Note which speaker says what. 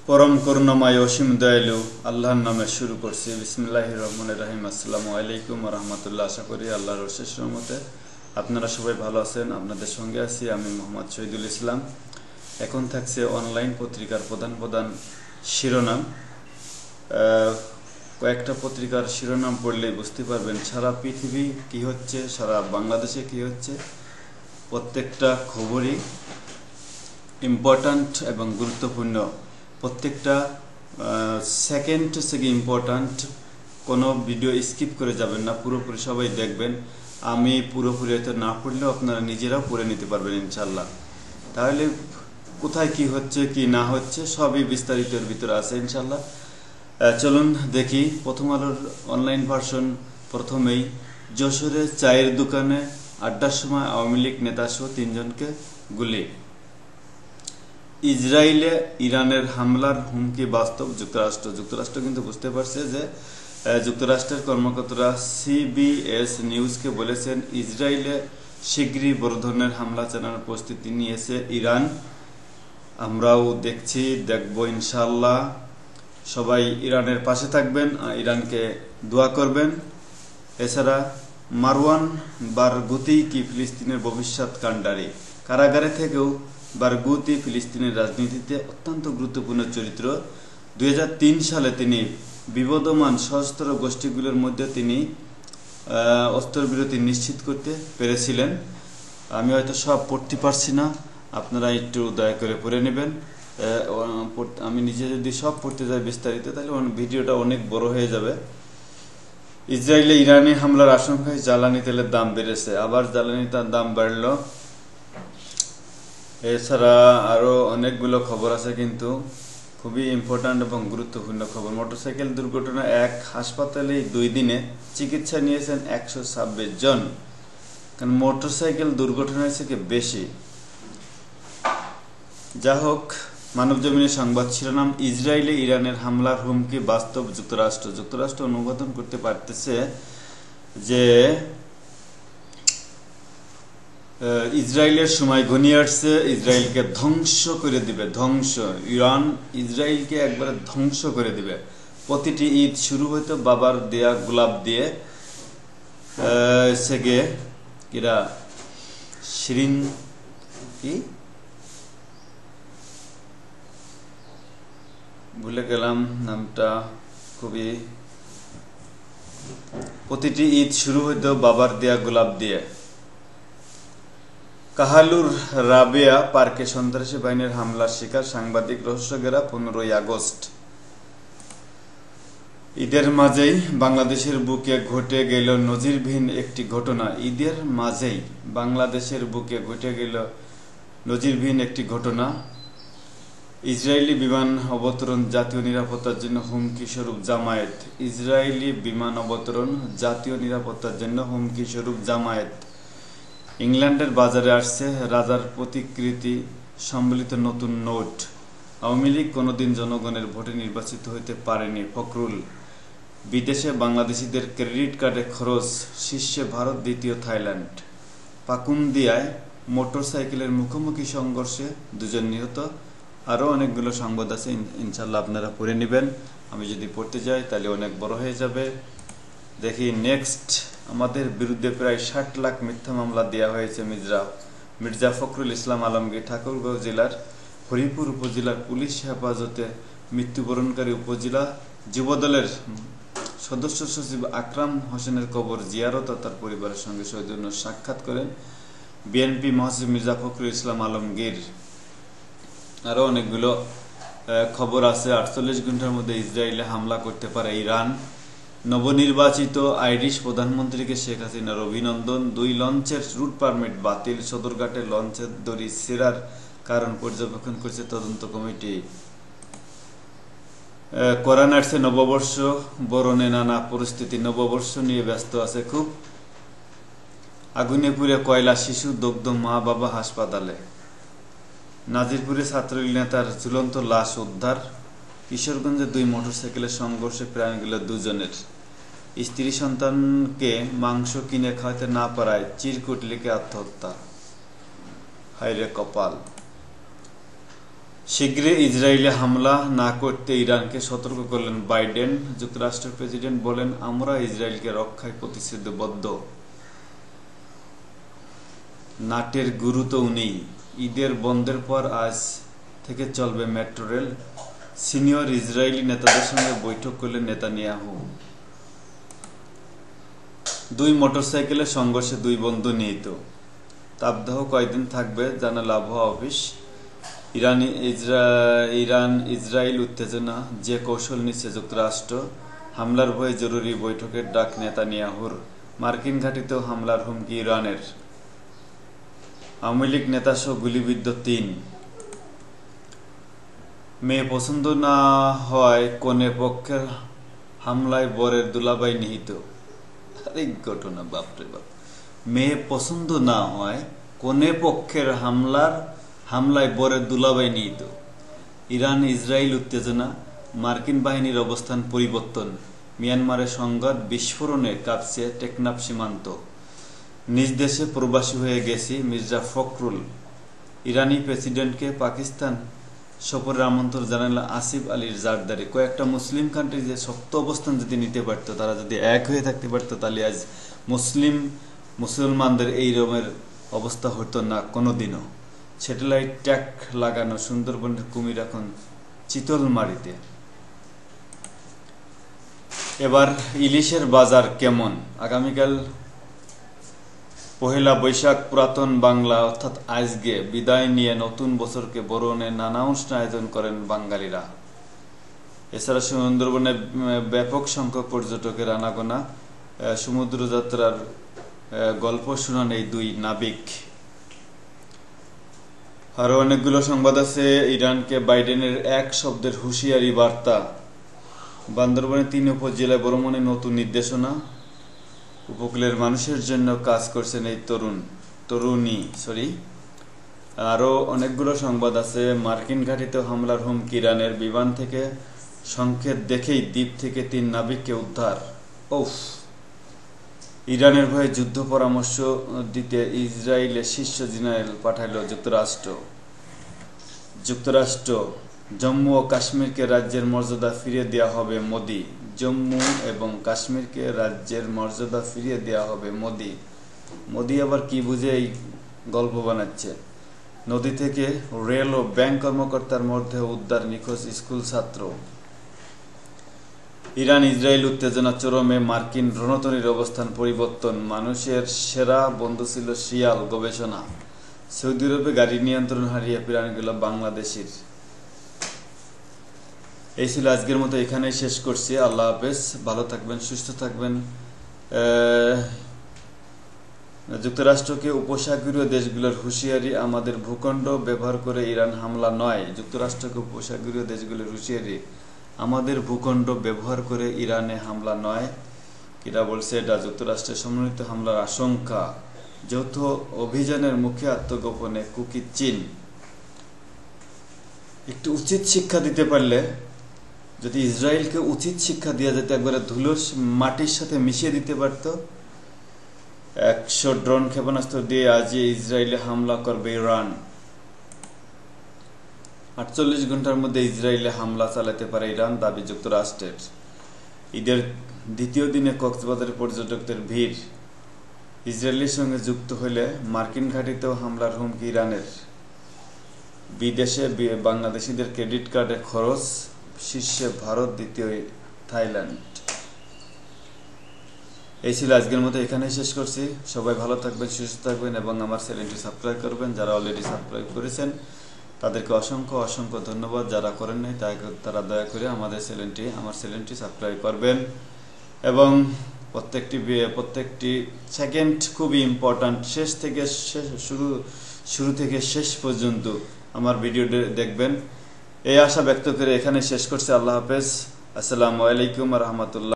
Speaker 1: পরম করুণাময় অসীম দয়ালু আল্লাহর নামে শুরু করছি। বিসমিল্লাহির রহমানির রহিম। আসসালামু আলাইকুম ওয়া রাহমাতুল্লাহ। আশা করি আল্লাহর অশেষ রহমতে আপনারা সবাই ভালো আছেন। আপনাদের সঙ্গে আছি আমি মোহাম্মদ শহীদুল ইসলাম। এখন থাকছে অনলাইন পত্রিকার প্রধান শিরোনাম। কয়েকটা পত্রিকার শিরোনাম পড়লেই বুঝতে পারবেন সারা পৃথিবী কি হচ্ছে, সারা বাংলাদেশে কি হচ্ছে। প্রত্যেকটা খবরই ইম্পর্ট্যান্ট এবং গুরুত্বপূর্ণ। প্রত্যেকটা সেকেন্ড থেকে ইম্পর্ট্যান্ট। কোনো ভিডিও স্কিপ করে যাবেন না, পুরোপুরি সবাই দেখবেন। আমি পুরোপুরি হয়তো না পড়লেও আপনারা নিজেরাও পড়ে নিতে পারবেন ইনশাল্লাহ। তাহলে কোথায় কি হচ্ছে কি না হচ্ছে সবই বিস্তারিতের ভিতরে আছে ইনশাল্লাহ। চলুন দেখি। প্রথম আলোর অনলাইন ভার্সন। প্রথমেই যশোরে চায়ের দোকানে আড্ডার সময় আওয়ামী লীগ নেতাসহ 3 জনকে গুলি। ইসরায়েলে ইরানের হামলার হুমকি বাস্তব। যুক্তরাষ্ট্র কিন্তু বুঝতে পারছে যে যুক্তরাষ্ট্রের কর্মকর্তারা সিবিএস নিউজকে বলেছেন ইসরায়েলে শীঘ্রই বড় ধরনের হামলা চালানোর প্রস্তুতি নিয়েছে ইরান। আমরাও দেখবো ইনশাল্লাহ। সবাই ইরানের পাশে থাকবেন, ইরানকে দোয়া করবেন। এছাড়া মারওয়ান বারগুতি কি ফিলিস্তিনের ভবিষ্যৎ কাণ্ডারি। কারাগারে থেকেও বারগুতি ফিলিস্তিনের রাজনীতিতে অত্যন্ত গুরুত্বপূর্ণ চরিত্র। 2003 সালে তিনি বিবদমান সশস্ত্র গোষ্ঠীগুলোর মধ্যে তিনি অস্ত্রবিরতি নিশ্চিত করতে পেরেছিলেন। আমি হয়তো সব পড়তে পারছি না, আপনারা একটু দয়া করে পড়ে নেবেন। আমি নিজে যদি সব পড়তে যাই বিস্তারিত তাহলে ভিডিওটা অনেক বড় হয়ে যাবে। ইসরায়েলে ইরানি হামলার আশঙ্কায় জ্বালানি তেলের দাম বেড়েছে, আবার জ্বালানি তার দাম বাড়ল। এছাড়া আরো অনেকগুলো খবর আছে, কিন্তু খুবই ইম্পর্ট্যান্ট এবং গুরুত্বপূর্ণ খবর। মোটরসাইকেল দুর্ঘটনা, এক হাসপাতালে 2 দিনে চিকিৎসা নিয়েছেন 126 জন। কারণ মোটরসাইকেল দুর্ঘটনার থেকে বেশি। যা হোক, মানবজমিনের সংবাদ শিরোনাম ইসরায়েলে ইরানের হামলার হুমকি বাস্তব। যুক্তরাষ্ট্র অনুমোদন করতে পারতেছে যে ইসরায়েলের সময় ঘনিয়ে আসছে, ইসরায়েলকে ধ্বংস করে দিবে। ইরান ইসরায়েলকে একবারে ধ্বংস করে দিবে। প্রতিটি ঈদ শুরু হইতো বাবার দেয়া গোলাপ দিয়ে। এরা শিরিন কি ভুলে গেলাম নামটা। খুবই প্রতিটি ঈদ শুরু হইতো বাবার দেয়া গোলাপ দিয়ে। কাহালুর রাবেয়া পার্কে সন্ত্রাসী বাহিনীর হামলার শিকার সাংবাদিক, রহস্য ঘেরা 15ই আগস্ট। ঈদের মাঝেই বাংলাদেশের বুকে ঘটে গেল নজিরবিহীন একটি ঘটনা। ঈদের মাঝেই বাংলাদেশের বুকে ঘটে গেল নজিরবিহীন একটি ঘটনা। ইসরায়েলি বিমান অবতরণ জাতীয় নিরাপত্তার জন্য হুমকি স্বরূপ জামায়াত। ইসরায়েলি বিমান অবতরণ জাতীয় নিরাপত্তার জন্য হুমকি স্বরূপ জামায়াত। ইংল্যান্ডের বাজারে আসছে রাজার প্রতিকৃতি সম্বলিত নতুন নোট। আওয়ামী লীগ কোনোদিন জনগণের ভোটে নির্বাচিত হতে পারেনি। ফখরুল। বিদেশে বাংলাদেশিদের ক্রেডিট কার্ডে খরচ, শীর্ষে ভারত, দ্বিতীয় থাইল্যান্ড। পাকুন্দিয়ায় মোটরসাইকেলের মুখোমুখি সংঘর্ষে 2 জন নিহত। আরও অনেকগুলো সংবাদ আছে, ইনশাল্লাহ আপনারা পড়ে নেবেন। আমি যদি পড়তে যাই তাহলে অনেক বড় হয়ে যাবে। দেখি নেক্সট। আমাদের বিরুদ্ধে প্রায় 60 লাখ মিথ্যা মামলা দেওয়া হয়েছে। মির্জা ফখরুল ইসলাম আলমগীর। ঠাকুরগাঁও জেলার হরিপুর উপজেলার পুলিশ হেফাজতে মৃত্যুবরণকারী উপজেলা যুবদলের সদস্য সচিব আকরাম হোসেনের কবর জিয়ারত ও তার পরিবারের সঙ্গে সৌজন্য সাক্ষাৎ করেন বিএনপি মহাসচিব মির্জা ফখরুল ইসলাম আলমগীর। আরও অনেকগুলো খবর আছে। 48 ঘন্টার মধ্যে ইসরায়েলে হামলা করতে পারে ইরান। নবনির্বাচিত আইরিশ প্রধানমন্ত্রীকে শেখ হাসিনার অভিনন্দন। 2 লঞ্চের রুট পারমিট বাতিল। সদরঘাটে লঞ্চের দড়ি ছেঁড়ার কারণ পর্যবেক্ষণ করছে তদন্ত কমিটি। কোরআন আসছে নববর্ষ বরণে নানা পরিস্থিতি। নববর্ষ নিয়ে ব্যস্ত আছে খুব। আগুনে পুড়ে কয়লা, শিশু দগ্ধ, মা বাবা হাসপাতালে। নাজিরপুরে ছাত্রলীগ নেতার ঝুলন্ত লাশ উদ্ধার। কিশোরগঞ্জে 2 মোটরসাইকেলের সংঘর্ষে প্রাণ গেল 2 জনের। স্ত্রী সন্তানকে মাংস কিনে খাওয়াতে না পারায় চিরকুট লিখে আত্মহত্যা। হায়রে কপাল। শীঘ্রই ইসরায়েলে হামলা না করতে ইরানকে সতর্ক করলেন বাইডেন। যুক্তরাষ্ট্রের প্রেসিডেন্ট বলেন, আমরা ইসরায়েলকে রক্ষায় প্রতিশ্রুতিবদ্ধ। নাটের গুরু তো উনিই। ঈদের বন্ধের পর আজ থেকে চলবে মেট্রো রেল। সিনিয়র ইসরায়েলি নেতাদের সঙ্গে বৈঠক করলেন নেতানিয়াহু। দুই মোটরসাইকেলের সংঘর্ষে দুই বন্ধু নিহত। তাপদাহ কয়দিন থাকবে জানাল আবহাওয়া অফিস। ইরান ইসরায়েল উত্তেজনা, যে কৌশল নিচ্ছে যুক্তরাষ্ট্র। হামলার ভয়ে জরুরি বৈঠকের ডাক নেতানিয়াহুর। মার্কিন ঘাঁটিতেও হামলার হুমকি ইরানের। আওয়ামী লীগ নেতাসহ গুলিবিদ্ধ ৩। মেয়ে পছন্দ না হয় কনে পক্ষের হামলায় বরের দুলাভাই নিহত। আরেক ঘটনা, বাপরে বাপ। মেয়ে পছন্দ না হয় কনে পক্ষের হামলায় বরের দুলাভাই নিহত। ইরান ইসরায়েল উত্তেজনা, মার্কিন বাহিনীর অবস্থান পরিবর্তন। মিয়ানমারের সংঘাত, বিস্ফোরণে কাঁপছে টেকনাফ সীমান্ত। নিজ দেশে প্রবাসী হয়ে গেছি মির্জা ফখরুল। ইরানি প্রেসিডেন্টকে পাকিস্তান সফরের আমন্ত্রণ জানাল আসিফ আলীর জারদারি। কয়েকটা মুসলিম কান্ট্রি যে শক্ত অবস্থান যদি নিতে পারতো, তারা যদি এক হয়ে থাকতে পারতো, তাহলে আজ মুসলমানদের এই রকমের অবস্থা হতো না কোনোদিনও। স্যাটেলাইট ট্যাগ লাগানো সুন্দরবনের কুমির এখন চিতলমারিতে। এবার ইলিশের বাজার কেমন? আগামীকাল পহেলা বৈশাখ পুরাতন বাংলা অর্থাৎ আজকে বিদায় নিয়ে নতুন বছরকে বরণে নানা অনুষ্ঠান আয়োজন করেন বাঙালিরা। এছাড়া সুন্দরবনে ব্যাপক সংখ্যক পর্যটকের আনাগোনা। সমুদ্রযাত্রার গল্প শুনান এই দুই নাবিক। আরো অনেকগুলো সংবাদ আছে। ইরানকে বাইডেনের এক শব্দের হুঁশিয়ারি বার্তা। বান্দরবনে ৩ উপজেলায় ভ্রমণে নতুন নির্দেশনা। উপকূলের মানুষের জন্য কাজ করছেন এই তরুণী। আরো অনেকগুলো সংবাদ আছে। মার্কিন ঘাঁটিতে হামলার হুমকি ইরানের। বিমান থেকে সংকেত দেখেই দ্বীপ থেকে ৩ নাবিককে উদ্ধার। ইরানের ভয়ে যুদ্ধ পরামর্শ দিতে ইসরায়েলের শীর্ষ জেনারেল পাঠাইল যুক্তরাষ্ট্র। জম্মু ও কাশ্মীরকে রাজ্যের মর্যাদা ফিরিয়ে দেওয়া হবে মোদি। জম্মু এবং কাশ্মীরকে রাজ্যের মর্যাদা ফিরিয়ে দেওয়া হবে মোদি আবার কি বুঝে এই গল্প বানাচ্ছে? নদী থেকে রেল ও ব্যাংক কর্মকর্তার মধ্যে উদ্ধার নিখোঁজ স্কুল ছাত্র। ইরান ইসরায়েল উত্তেজনা চরমে, মার্কিন রণতরীর অবস্থান পরিবর্তন। মানুষের সেরা বন্ধু ছিল শিয়াল, গবেষণা। সৌদি আরবে গাড়ি নিয়ন্ত্রণ হারিয়ে প্রাণ গেল বাংলাদেশির। এই ছিল আজকের মতো, এখানেই শেষ করছি। আল্লাহ হাফেজ, ভালো থাকবেন, সুস্থ থাকবেন। যুক্তরাষ্ট্রকে উপসাগরীয় দেশগুলোর হুঁশিয়ারি, আমাদের ভূখণ্ড ব্যবহার করে ইরান হামলা নয়। যুক্তরাষ্ট্রকে উপসাগরীয় দেশগুলোর হুঁশিয়ারি, আমাদের ভূখণ্ড ব্যবহার করে ইরানে হামলা নয়। কিরা বলছে এটা? যুক্তরাষ্ট্রের সম্মিলিত হামলার আশঙ্কা। যৌথ অভিযানের মুখে আত্মগোপনে কুকি চীন। একটু উচিত শিক্ষা দিতে পারলে, যদি ইসরায়েলকে উচিত শিক্ষা দেওয়া যেত, একবারে ধুলোর মাটির সাথে মিশিয়ে দিতে পারত। 100 ড্রোন ক্ষেপণাস্ত্র দিয়ে আজই ইসরায়েলে হামলা করবে ইরান। 48 ঘন্টার মধ্যে ইসরায়েলে হামলা চালাতে পারে ইরান, দাবি যুক্তরাষ্ট্রের। ঈদের দ্বিতীয় দিনে কক্সবাজারে পর্যটকদের ভিড়। ইসরায়েলের সঙ্গে যুক্ত হলে মার্কিন ঘাঁটিতেও হামলার হুমকি ইরানের। বিদেশে বাংলাদেশিদের ক্রেডিট কার্ডে খরচ, শীর্ষে ভারত, দ্বিতীয় থাইল্যান্ড। এই ছিল আজকের মতো, এখানেই শেষ করছি। সবাই ভালো থাকবেন, সুস্থ থাকবেন এবং আমার চ্যানেলটি সাবস্ক্রাইব করবেন। যারা অলরেডি সাবস্ক্রাইব করেছেন তাদেরকে অসংখ্য ধন্যবাদ। যারা করেন নাই তারা দয়া করে আমার চ্যানেলটি সাবস্ক্রাইব করবেন। এবং প্রত্যেকটি সেকেন্ড খুবই ইম্পর্ট্যান্ট। শুরু থেকে শেষ পর্যন্ত আমার ভিডিও দেখবেন, এই আশা ব্যক্ত করে এখানে শেষ করছি। আল্লাহ হাফেজ, আসসালামু আলাইকুম ওয়া রাহমাতুল্লাহ।